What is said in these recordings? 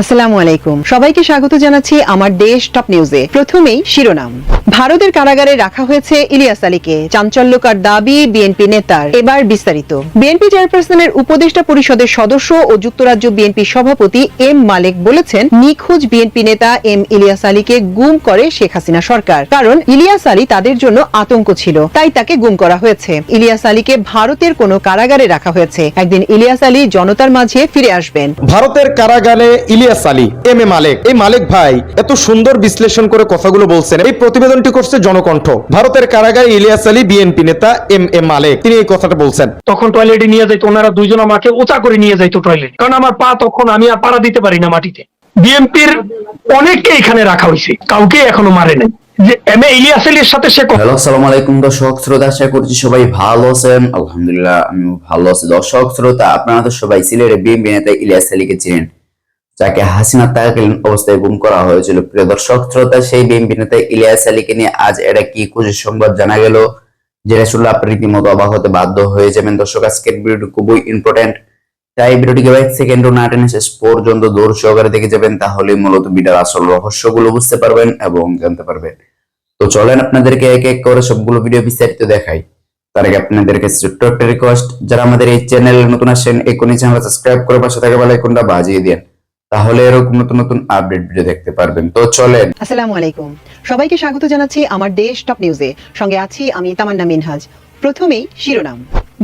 আসসালামু আলাইকুম, সবাইকে স্বাগত জানাচ্ছি আমার দেশ টপ নিউজে। প্রথমেই শিরোনাম। ভারতের কারাগারে রাখা হয়েছে ইলিয়াস আলীকে, চাঞ্চল্যকর দাবি বিএনপি নেতার। এবার বিস্তারিত। বিএনপি চেয়ারপারসনের উপদেষ্টা পরিষদের সদস্য ও যুক্তরাজ্য বিএনপি সভাপতি এম মালেক বলেছেন, নিখোঁজ বিএনপি নেতা এম ইলিয়াস আলীকে গুম করে শেখ হাসিনা সরকার। কারণ ইলিয়াস আলী তাদের জন্য আতঙ্ক ছিল, তাই তাকে গুম করা হয়েছে। ইলিয়াস আলীকে ভারতের কোনো কারাগারে রাখা হয়েছে। একদিন ইলিয়াস আলী জনতার মাঝে ফিরে আসবেন। ভারতের কারাগারে ইলিয়াস আলী, এম এ মালেক। এই মালেক ভাই এত সুন্দর বিশ্লেষণ করে কথাগুলো বলছেন। এই প্রতিবেদনটি করছে জনকণ্ঠ। ভারতের কারাগারে ইলিয়াস আলী, বিএনপি নেতা এম এ মালেক, তিনি এই কথাটা বলছেন। তখন টয়লেটে নিয়ে যাইতো, ওনারা দুইজন আমাকে উঁচা করে নিয়ে যাইতো টয়লেট, কারণ আমার পা তখন আমি আর পাড়া দিতে পারি না মাটিতে। বিএনপির অনেককে এখানে রাখা হয়েছে, কাউকে এখনো মারে নাই। যে এম এ ইলিয়াস আলীর সাথে সে হ্যালো, আসসালামু আলাইকুম দর্শক শ্রোতা, আশা করছি সবাই ভালো আছেন। আলহামদুলিল্লাহ আমিও ভালো আছি। দর্শক শ্রোতা, আপনারা তো সবাই সিলেটের বিএনপি নেতা ইলিয়াস আলীকে চিনেন, যাকে হাসিনা থাকাকালীন অবস্থায় গুম করা হয়েছিল। প্রিয় দর্শক শ্রোতা, সেই বিএনপি নেতা ইলিয়াস আলীকে নিয়ে আজ এটা কি খুশির সংবাদ জানা গেল, যেটা শুনলে আপনি রীতিমতো অবাক হতে বাধ্য হয়ে যাবেন। দর্শক, আজকের ভিডিওটি খুবই ইম্পর্টেন্ট, তাই ভিডিওটিকে এক সেকেন্ডও না টেনে শেষ পর্যন্ত দূর সহকারে দেখে যাবেন, তাহলে মূলত ভিডিওর আসল রহস্যগুলো বুঝতে পারবেন এবং জানতে পারবেন। তো চলেন আপনাদেরকে এক এক করে সবগুলো ভিডিও বিস্তারিত দেখাই। তার আগে আপনাদের কাছে ছোট্ট একটা রিকোয়েস্ট, যারা আমাদের এই চ্যানেলে নতুন আসেন, এখনই চ্যানেল সাবস্ক্রাইব করে পাশে থাকা বেল আইকনটা বাজিয়ে দেন, তাহলে এরকম নতুন নতুন আপডেট ভিডিও দেখতে পারবেন। তো চলেন। আসসালামু আলাইকুম, সবাইকে স্বাগত জানাচ্ছি আমার দেশ টপ নিউজে। সঙ্গে আছি আমি তামান্না মিনহাজ। প্রথমেই শিরোনাম।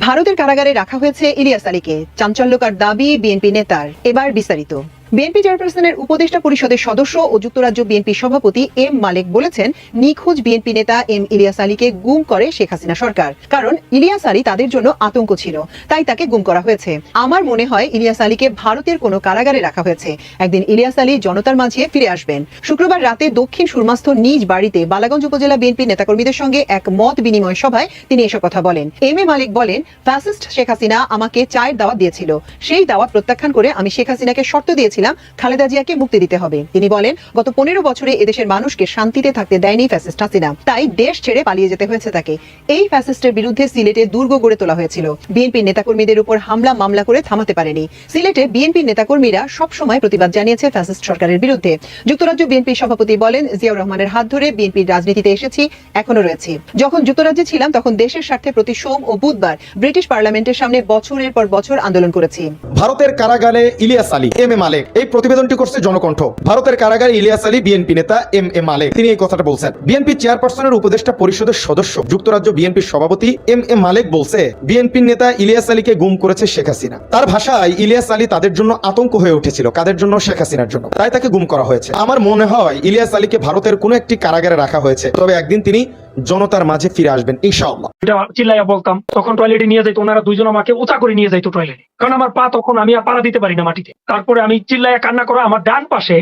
ভারতের কারাগারে রাখা হয়েছে ইলিয়াস আলীকে, চাঞ্চল্যকর দাবি বিএনপি নেতার। এবার বিস্তারিত। বিএনপি চেয়ারপারসনের উপদেষ্টা পরিষদের সদস্য ও যুক্তরাজ্য বিএনপি সভাপতি এম মালেক বলেছেন, নিখোঁজ বিএনপি নেতা এম ইলিয়াস আলীকে গুম করে শেখ হাসিনা সরকার। কারণ ইলিয়াস আলী তাদের জন্য আতঙ্ক ছিল, তাই তাকে গুম করা হয়েছে। আমার মনে হয় ইলিয়াস আলীকে ভারতের কোনো কারাগারে রাখা হয়েছে। একদিন ইলিয়াস আলী জনতার মাঝে ফিরে আসবেন। শুক্রবার রাতে দক্ষিণ সুরমাস্থ নিজ বাড়িতে বালাগঞ্জ উপজেলা বিএনপি নেতাকর্মীদের সঙ্গে এক মত বিনিময় সভায় তিনি এসব কথা বলেন। এম এ মালেক বলেন, ফ্যাসিস্ট শেখ হাসিনা আমাকে চায়ের দাওয়াত দিয়েছিল। সেই দাওয়াত প্রত্যাখ্যান করে আমি শেখ হাসিনাকে শর্ত দিয়েছিলাম খালেদা জিয়াকে মুক্তি দিতে হবে। তিনি বলেন, গত 15 বছরে এদেশের মানুষকে শান্তিতে থাকতে দেয়নি ফ্যাসিস্ট হাসিনা, তাই দেশ ছেড়ে পালিয়ে যেতে হয়েছে তাকে। এই ফ্যাসিস্টের বিরুদ্ধে সিলেটে দুর্গ গড়ে তোলা হয়েছিল। বিএনপির নেতাকর্মীদের উপর হামলা মামলা করে থামাতে পারেনি। সিলেটে বিএনপির নেতাকর্মীরা সবসময় প্রতিবাদ জানিয়েছে ফ্যাসিস্ট সরকারের বিরুদ্ধে। যুক্তরাজ্য বিএনপির সভাপতি বলেন, জিয়াউর রহমানের হাত ধরে বিএনপির রাজনীতিতে এসেছি, এখনো রয়েছি। যখন যুক্তরাজ্যে ছিলাম তখন দেশের স্বার্থে প্রতি সোম ও বুধবার ব্রিটিশ পার্লামেন্টের সামনে বছরের পর বছর আন্দোলন করেছি। ভারতের কারাগারে ইলিয়াস আলী, এম এ মালেক। এই প্রতিবেদনটি করছে জনকণ্ঠ। ভারতের কারাগারে ইলিয়াস আলী, বিএনপি নেতা এম এ মালেক, তিনি এই কথাটা বলছেন। বিএনপি চেয়ারপারসনের উপদেষ্টা পরিষদের সদস্য যুক্তরাজ্য বিএনপির সভাপতি এম এ মালেক বলছে, বিএনপির নেতা ইলিয়াস আলীকে গুম করেছে শেখ হাসিনা। তার ভাষায় ইলিয়াস আলী তাদের জন্য আতঙ্ক হয়ে উঠেছিল, কাদের জন্য? শেখ হাসিনার জন্য, তাই তাকে গুম করা হয়েছে। আমার মনে হয় ইলিয়াস আলীকে ভারতের কোনো একটি কারাগারে রাখা হয়েছে, তবে একদিন তিনি জনতার মাঝে ফিরে আসবেন ইনশাআল্লাহ। এটা চিল্লাইয়া বলতাম, তখন টয়লেটে নিয়ে যাইতো, ওনারা দুইজন আমাকে উঁচা করে নিয়ে যাইতো টয়লেটে, কারণ আমার পা তখন আমি আর পাড়া দিতে পারি না মাটিতে। তারপরে আমি চিল্লাইয়া কান্না করা, আমার ডান পাশে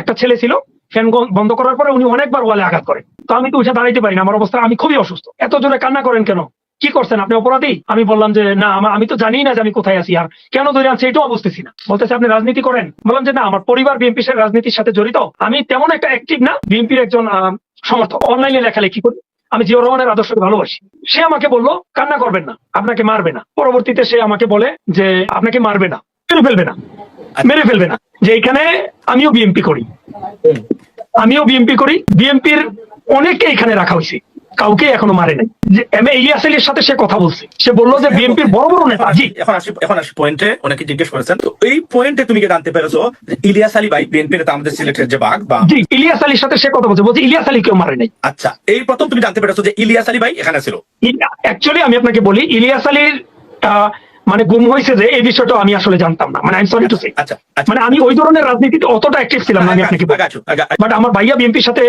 একটা ছেলে ছিল, ফ্যান বন্ধ করার পরে উনি অনেকবার ওয়ালে আঘাত করে, তো আমি তো উঠে দাঁড়াইতে পারি না, আমার অবস্থা, আমি খুবই অসুস্থ। এত জোরে কান্না করেন কেন? কি করছেন আপনি? অপরাধী? আমি বললাম যে না, আমি তো জানি না যে আমি কোথায় আছি, আর কেন ধরে আনছি এটাও বুঝতেছি না। বলতেছে আপনি রাজনীতি করেন? বললাম যে না, আমার পরিবার বিএনপির রাজনীতির সাথে জড়িত, আমি তেমন একটা অ্যাক্টিভ না, বিএনপির একজন সমর্থক, অনলাইনে লেখালেখি করি, আমি জিয়াউর রহমানের আদর্শকে ভালোবাসি। সে আমাকে বললো কান্না করবেন না, আপনাকে মারবে না। পরবর্তীতে সে আমাকে বলে যে আপনাকে মারবে না, মেরে ফেলবে না, মেরে ফেলবে না। যে এখানে আমিও বিএনপি করি, বিএনপির অনেককে এখানে রাখা হয়েছে, কাউকে এখনো মারে নাই। যে এম এ ইলিয়াস আলীর সাথে সে কথা বলছে, সে বললো যে বিএনপির বড় বড় নেতা। জি, এখন আসি পয়েন্টে। অনেকে জিজ্ঞেস করেছেন, তো এই পয়েন্টে তুমি কি জানতে পেরেছো যে ইলিয়াস আলী ভাই বিএনপি নেতা, আমাদের সিলেটের যে বাঘ, বা জি, ইলিয়াস আলীর সাথে সে কথা বলছে, ইলিয়াস আলী কেউ মারে নাই। আচ্ছা, এই প্রথম তুমি জানতে পেরেছো যে ইলিয়াস আলী ভাই এখানে ছিল? অ্যাকচুয়ালি আমি আপনাকে বলি, ইলিয়াস আলীর মানে গুম হয়েছে যে এই বিষয়টা আমি আসলে জানতাম না, মানে I am sorry to say. আচ্ছা, মানে আমি ওই ধরনের রাজনীতিতে অতটা অ্যাক্টিভ ছিলাম না, আমি আপনাকে বলি। বাট আমার ভাইয়া বিএনপির সাথে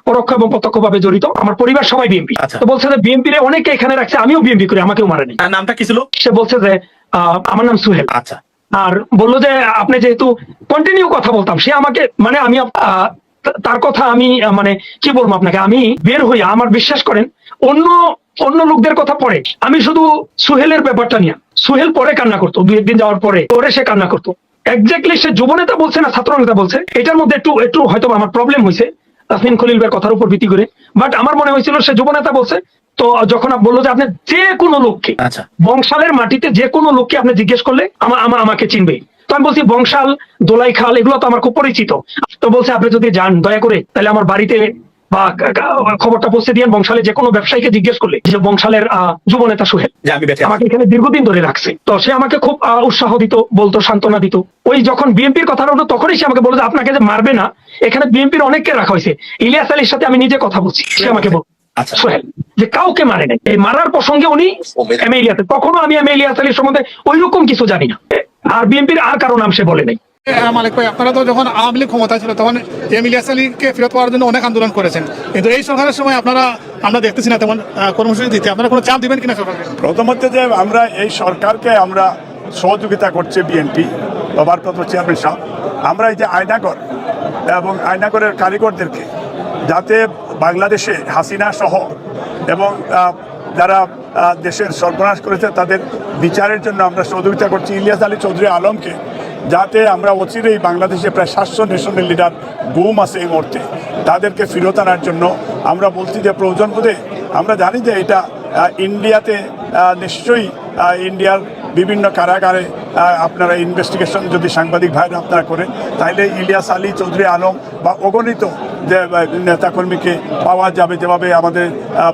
পরোক্ষ এবং প্রত্যক্ষ ভাবে জড়িত, আমার পরিবার সবাই বিএনপি। তো বলছে যে বিএনপির অনেকে এখানে রাখছে, আমিও বিএনপি করি, আমাকেও মারেনি। নামটা কি ছিল? সে বলছে যে আমার নাম সুহেল। আচ্ছা, আর বললো যে আপনি যেহেতু কন্টিনিউ কথা বলতাম, সে আমাকে মানে আমি তার কথা আমি মানে কি বলবো আপনাকে, আমি বের হইয়া, আমার বিশ্বাস করেন অন্য লোকদের কথা পরে, আমি শুধু সুহেলের ব্যাপারটা নিয়ে, সুহেল পরে কান্না করতো, 2 দিন যাওয়ার পরে সে কান্না করতো। এক্স্যাক্টলি সে যুবনেতা বলছে না ছাত্র নেতা বলছে, এটার মধ্যে একটু হয়তো আমার প্রবলেম হয়েছে তাসমিন খলিল ভাইয়ের কথার উপর ভিত্তি করে, বাট আমার মনে হয়েছিল সে যুবনেতা বলছে। তো যখন বললো যে আপনি যে কোনো লোককে, আচ্ছা, বংশালের মাটিতে যে কোনো লোককে আপনি জিজ্ঞেস করলে আমাকে চিনবে, তো আমি বলছি বংশাল, দোলাইখাল এগুলো তো আমার খুব পরিচিত। তো বলছে আপনি যদি যান দয়া করে তাহলে আমার বাড়িতে বা খবরটা পৌঁছে দিয়েন, বংশালে যে কোনো ব্যবসায়ীকে জিজ্ঞেস করলে যে বংশালের যুব নেতা সোহেল যে আমি বেঁচে আছি। আমাকে এখানে দীর্ঘদিন ধরে রাখছে। তো সে আমাকে খুব উৎসাহ দিত, বলতো, সান্ত্বনা দিত। ওই যখন বিএনপির কথা হলো তখনই সে আমাকে বললো যে আপনাকে যে মারবে না, এখানে বিএনপির অনেককে রাখা হয়েছে। ইলিয়াস আলীর সাথে আমি নিজে কথা বলছি, সে আমাকে বল আচ্ছা। সোহেল যে কাউকে মারে নাই। এই মারার প্রসঙ্গে উনি এম এ ইলিয়াস, তখনও আমি এম এ ইলিয়াস আলীর সম্বন্ধে ওই রকম কিছু জানি না, আর বিএনপির আর কারো নাম সে বলে নাই। মালিক ভাই, আপনারা তো যখন আওয়ামী লীগ ক্ষমতা ছিল তখন এম ইলিয়াস আলীকে ফেরত পাওয়ার জন্য অনেক আন্দোলন করেছেন, কিন্তু এই সরকারের সময় আমরা দেখতেছি না তেমন কর্মসূচি দিতে। আপনারা কোনো চাপ দিবেন কিনা সরকারকে? প্রথমত যে আমরা এই সরকারকে আমরা সহযোগিতা করছে বিএনপি ভারপ্রাপ্ত চেয়ারম্যান সাহেব, আমরা এই যে আয়নাগর এবং আয়নাগরের কারিগরদেরকে যাতে বাংলাদেশে হাসিনা সহ এবং যারা দেশের সর্বনাশ করেছে তাদের বিচারের জন্য আমরা সহযোগিতা করছি। ইলিয়াস আলী চৌধুরী আলমকে যাতে আমরা অচিরেই বাংলাদেশে প্রায় 700 ন্যাশনাল লিডার গুম আছে এই মুহূর্তে, তাদেরকে ফেরত আনার জন্য আমরা বলছি যে প্রয়োজন বোধে আমরা জানি যে এটা ইন্ডিয়াতে নিশ্চয়ই ইন্ডিয়ার বিভিন্ন কারাগারে আপনারা ইনভেস্টিগেশন যদি সাংবাদিক ভাইরা আপনারা করেন তাহলে ইলিয়াস আলী চৌধুরী আলম বা অগণিত যে নেতাকর্মীকে পাওয়া যাবে, যেভাবে আমাদের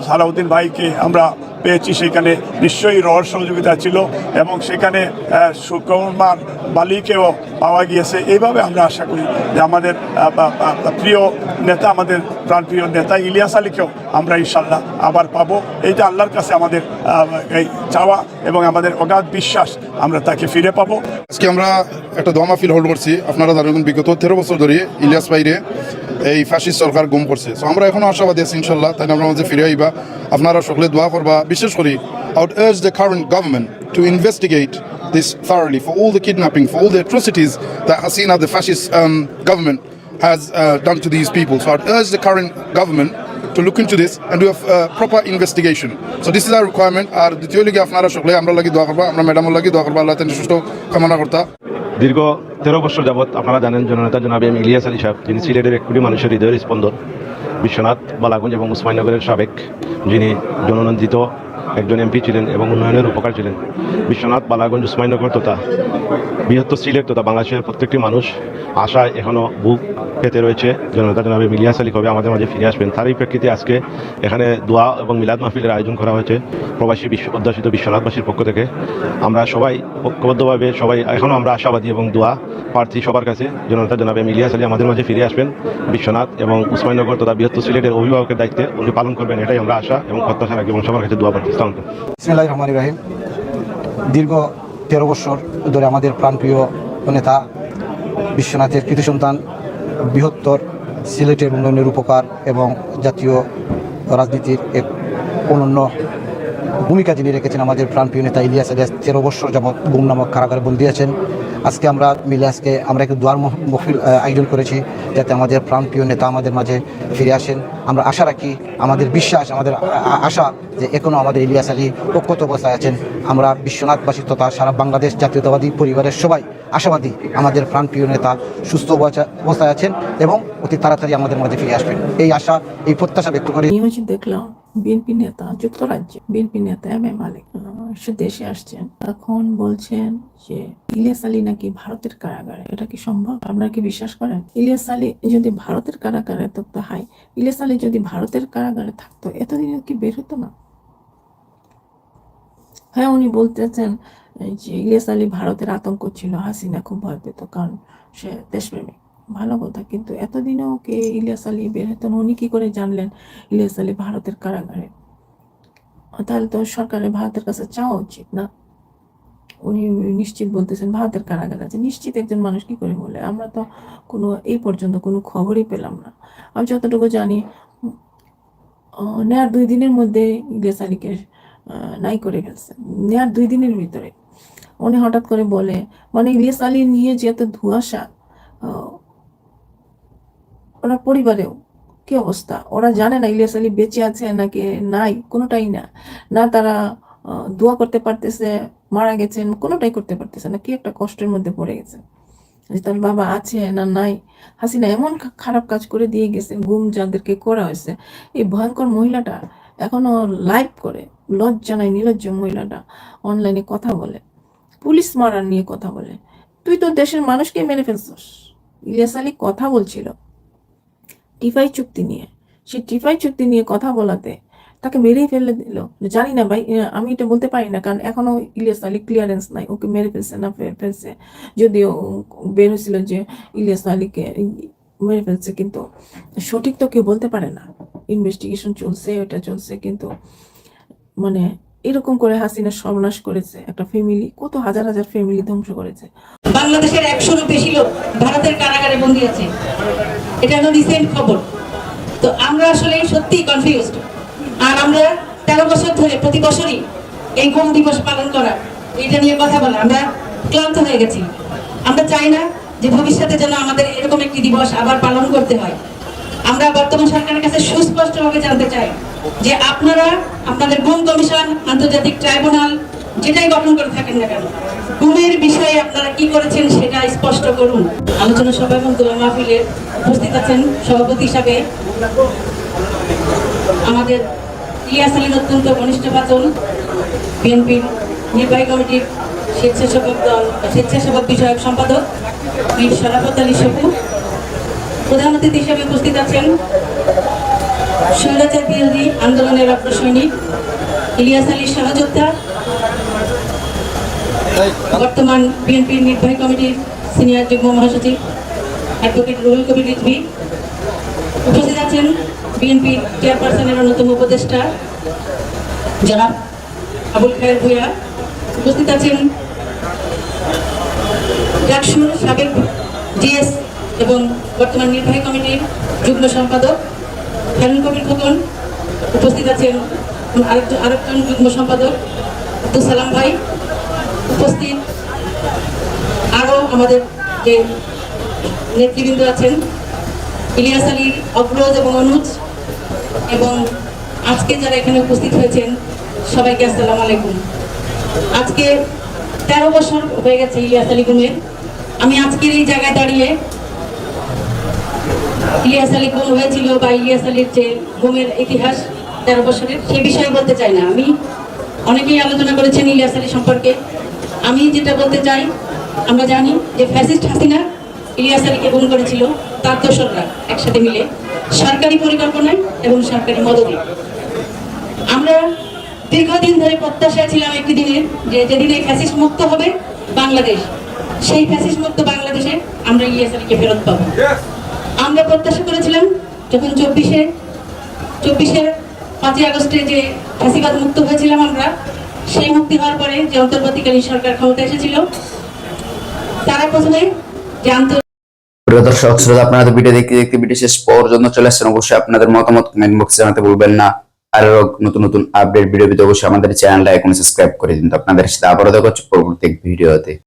সালাউদ্দিন ভাইকে আমরা পেয়েছি, সেখানে নিশ্চয়ই রহর সহযোগিতা ছিল এবং সেখানে সুকুমার বালিকেও পাওয়া গিয়েছে। এইভাবে আমরা আশা করি যে আমাদের প্রিয় নেতা, আমাদের প্রাণপ্রিয় নেতা ইলিয়াস আলীকেও আমরা ইনশাল্লাহ আবার পাবো। এইটা আল্লাহর কাছে আমাদের এই চাওয়া এবং আমাদের অগাধ বিশ্বাস, আমরা তাকে ফিরে পাবো। আজকে আমরা একটা দোয়া মাহফিল হোল্ড করছি। আপনারা জানেন বিগত 13 বছর ধরে ইলিয়াস ভাইরে এই ফ্যাসিস্ট সরকার গুম করছে। সো আমরা এখনো আশাবাদী আছি ইনশাল্লাহ, তাই আমরা মাঝে ফিরে আইবা, আপনারা সকলে দোয়া করবা। বিশেষ করে I would urge the current government to investigate this thoroughly for all the kidnapping, for all the atrocities that Hasina, the fascist government, has done to these people. So I'd urge the current government to look into this and do a proper investigation. So this is our requirement. আর দ্বিতীয় লিগে আপনারা সকলে আমরা লাগি দোয়া করবা, আমরা ম্যাডামের লাগি দোয়া করবা, আল্লাহ তাআলা সুস্থ কামনা করতা। দীর্ঘ 13 বছর যাবৎ আপনারা জানেন জননেতা জনাব এম ইলিয়াস আলী সাহেব, যিনি সিলেটের 1 কোটি মানুষের হৃদয়ের স্পন্দন, বিশ্বনাথ, বালাগঞ্জ এবং উসমানীনগরের সাবেক, যিনি জননন্দিত একজন এমপি ছিলেন এবং উন্নয়নের উপকার ছিলেন। বিশ্বনাথ, বালাগঞ্জ, উসমানীনগর তথা বৃহত্তর সিলেট তথা বাংলাদেশের প্রত্যেকটি মানুষ আশায় এখনও বুক পেতে রয়েছে জননেতা জনাব এম ইলিয়াস আলী কবে আমাদের মাঝে ফিরে আসবেন। তারই প্রেক্ষিতে আজকে এখানে দোয়া এবং মিলাদ মাহফিলের আয়োজন করা হয়েছে প্রবাসী অধ্যাসিত বিশ্বনাথবাসীর পক্ষ থেকে। আমরা সবাই ঐক্যবদ্ধভাবে সবাই এখনও আমরা আশাবাদী এবং দোয়া প্রার্থী সবার কাছে জননেতা জনাব এম ইলিয়াস আলী আমাদের মাঝে ফিরে আসবেন, বিশ্বনাথ এবং উসমানীনগর তথা বৃহত্তর সিলেটের অভিভাবকের দায়িত্বে উনি পালন করবেন, এটাই আমরা আশা এবং প্রত্যাশা রাখি এবং সবার কাছে দোয়া প্রার্থী। বিসমিল্লাহির রহমানির রহিম। দীর্ঘ 13 বছর ধরে আমাদের প্রাণপ্রিয় নেতা, বিশ্বনাথের কৃতি সন্তান, বৃহত্তর সিলেটের উন্নয়নের উপকার এবং জাতীয় রাজনীতির এক অনন্য ভূমিকা যিনি রেখেছেন আমাদের প্রাণপ্রিয় নেতা ইলিয়াস আলী 13 বছর যাবৎ গুম নামক কারাগারে বন্দী আছেন। আজকে আমরা মিলে আমরা একটু দোয়ার মাহফিল আয়োজন করেছি যাতে আমাদের প্রাণপ্রিয় নেতা আমাদের মাঝে ফিরে আসেন। আমরা আশা রাখি, আমাদের বিশ্বাস, আমাদের আশা যে এখনও আমাদের ইলিয়াস আলী অক্ষত অবস্থায় আছেন। আমরা বিশ্বনাথবাসী তথা সারা বাংলাদেশ জাতীয়তাবাদী পরিবারের সবাই আশাবাদী আমাদের প্রাণপ্রিয় নেতা সুস্থ অবস্থায় আছেন এবং অতি তাড়াতাড়ি আমাদের মাঝে ফিরে আসবেন, এই আশা, এই প্রত্যাশা ব্যক্ত করি। নিউজে দেখলাম বিএনপি নেতা, যুক্তরাজ্যে বিএনপি নেতা এম এ মালিক সে দেশে আসছেন, এখন বলছেন যে ইলিয়াস আলী নাকি ভারতের কারাগারে। এটা কি সম্ভব? আপনারা কি বিশ্বাস করেন? ইলিয়াস আলী যদি ভারতের কারাগারে থাকতো, হাই, ইলিয়াস আলী যদি ভারতের কারাগারে থাকতো এতদিন কি বের হতো না? হ্যাঁ, উনি বলতেছেন যে ইলিয়াস আলী ভারতের আতঙ্ক ছিল, হাসিনা খুব ভয় পেত কারণ সে দেশপ্রেমিক। ভালো কথা, কিন্তু এতদিনেও কে ইলিয়াস আলী বের হতেন? উনি কি করে জানলেন ইলিয়াস আলী ভারতের কারাগারে? তাহলে তো সরকারের ভারতের কাছে চাওয়া উচিত না? উনি নিশ্চিত বলতেছেন ভারতের কারাগার আছে, নিশ্চিত একজন মানুষ কি করে বলে? আমরা তো এই পর্যন্ত কোনো খবরই পেলাম না। আমি যতটুকু জানি নেয়ার 2 দিনের মধ্যে ইলিয়াস আলীকে নাই করে ফেলছে, নেয়ার 2 দিনের ভিতরে। উনি হঠাৎ করে বলে, মানে ইলিয়াস আলী নিয়ে যে এত ধোঁয়াশা, ওরা পরিবারেও কি অবস্থা? ওরা জানে না ইলিয়াস আলী বেঁচে আছে নাকি নাই, কোনোটাই না। না তারা দোয়া করতে পারতেছে, মারা গেছেন, কোনোটাই করতে পারতেছে না। কি একটা কষ্টের মধ্যে পড়ে গেছে যে তার বাবা আছে না নাই। হাসিনা এমন খারাপ কাজ করে দিয়ে গেছে, গুম যাদেরকে করা হয়েছে। এই ভয়ঙ্কর মহিলাটা এখনো লাইভ করে, লজ্জা নাই, নির্লজ্জ মহিলাটা অনলাইনে কথা বলে, পুলিশ মারার নিয়ে কথা বলে। তুই তো দেশের মানুষকে মেরে ফেলছিস। ইলিয়াস আলী কথা বলছিল টিফাই চুক্তি নিয়ে, সেই টিফাই চুক্তি নিয়ে কথা বলাতে তাকে মেরেই ফেলে দিল। জানি না ভাই, আমি এটা বলতে পারি না, কারণ এখনো ইলিয়াস আলী ক্লিয়ারেন্স নাই, ওকে মেরে ফেলছে না ফেলছে। যদিও বের হয়েছিল যে ইলিয়াস আলীকে মেরে ফেলছে, কিন্তু সঠিক তো কেউ বলতে পারে না। ইনভেস্টিগেশন চলছে, ওটা চলছে, কিন্তু মানে এরকম করে হাসিনা সর্বনাশ করেছে একটা ফ্যামিলি, কত হাজার হাজার ফ্যামিলি ধ্বংস করেছে। বাংলাদেশের 100-রও বেশি লোক ভারতের কারাগারে বন্দী আছে, এটা হলো রিসেন্ট খবর। তো আমরা আসলে সত্যিই কনফিউজড। আর আমরা 13 বছর ধরে প্রতি বছরই এই গুম দিবস পালন করা, এটা নিয়ে কথা বলা, আমরা ক্লান্ত হয়ে গেছি। আমরা চাই না যে ভবিষ্যতে যেন আমাদের এরকম একটি দিবস আবার পালন করতে হয়। আমরা বর্তমান সরকারের কাছে সুস্পষ্টভাবে জানতে চাই যে আপনারা আপনাদের গুম কমিশন, আন্তর্জাতিক ট্রাইব্যুনাল যেটাই গঠন করে থাকেন না কেন, গুমের বিষয়ে আপনারা কি করেছেন সেটা স্পষ্ট করুন। আলোচনা সভা এবং দোয়া মাহফিলে উপস্থিত আছেন সভাপতি হিসাবে আমাদের ইলিয়াস আলীর অত্যন্ত ঘনিষ্ঠ বাচন, বিএনপির নির্বাহী কমিটির স্বেচ্ছাসেবক বিষয়ক সম্পাদক মীর শরাফত আলী সপু। প্রধান অতিথি হিসেবে উপস্থিত আছেন স্বৈরাচার বিরোধী আন্দোলনের অগ্রসৈনিক ইলিয়াস আলীর সহযোদ্ধা, বর্তমান বিএনপির নির্বাহী কমিটির সিনিয়র যুগ্ম মহাসচিব অ্যাডভোকেট রুহুল কবির রিজভী। উপস্থিত আছেন বিএনপির চেয়ারপারসনের অন্যতম উপদেষ্টা জনাব আবুল খায়ের ভূঁইয়া। উপস্থিত আছেন ডাকসুর সাবেক জিএস এবং বর্তমান নির্বাহী কমিটির যুগ্ম সম্পাদক হেরুল কবির খোকন। উপস্থিত আছেন আরেকজন যুগ্ম সম্পাদক আব্দুল সালাম ভাই। উপস্থিত আরও আমাদের যে নেতৃবৃন্দ আছেন, ইলিয়াস আলীর অগ্রজ এবং অনুজ, এবং আজকে যারা এখানে উপস্থিত হয়েছেন সবাইকে আসসালামু আলাইকুম। আজকে 13 বছর হয়ে গেছে ইলিয়াস আলী গুমের। আমি আজকের এই জায়গায় দাঁড়িয়ে ইলিয়াস আলী গুম হয়েছিল বা ইলিয়াস আলীর যে গুমের ইতিহাস 13 বছরের, সে বিষয়ে বলতে চাই না। আমি অনেকেই আলোচনা করেছেন ইলিয়াস আলী সম্পর্কে। আমি যেটা বলতে চাই, আমরা জানি যে ফ্যাসিস্ট হাসিনা ইলিয়াস আলীকে গুম করেছিল তার দোসররা একসাথে মিলে, সরকারি পরিকল্পনায় এবং সরকারি মদদে। আমরা দীর্ঘদিন ধরে প্রত্যাশায় ছিলাম একটি দিনের, যে যেদিন এই ফ্যাসিস্ট মুক্ত হবে বাংলাদেশ, সেই ফ্যাসিস্ট মুক্ত বাংলাদেশে আমরা ইলিয়াস আলীকে ফেরত পাবো। আমরা প্রত্যাশা করেছিলাম যখন 24-এর 5ই আগস্টে যে ফ্যাসিবাদ মুক্ত হয়েছিলাম আমরা, সেই মুক্তি হওয়ার পরে যে অন্তর্বর্তীকালীন সরকার ক্ষমতা এসেছিল, তারা প্রথমে যে প্রিয় দর্শক শ্রোতা, আপনারা তো ভিডিও দেখতে দেখতে ভিডিও শেষ পর্যন্ত চলে আসছেন। অবশ্যই আপনাদের মতামত কমেন্ট বক্সে জানাতে ভুলবেন না। আর নতুন নতুন আপডেট ভিডিও পেতে অবশ্যই আমাদের চ্যানেলটা এখন সাবস্ক্রাইব করে দিন। তো আপনাদের সাথে আবারও দেখা হচ্ছে পরবর্তী ভিডিওতে।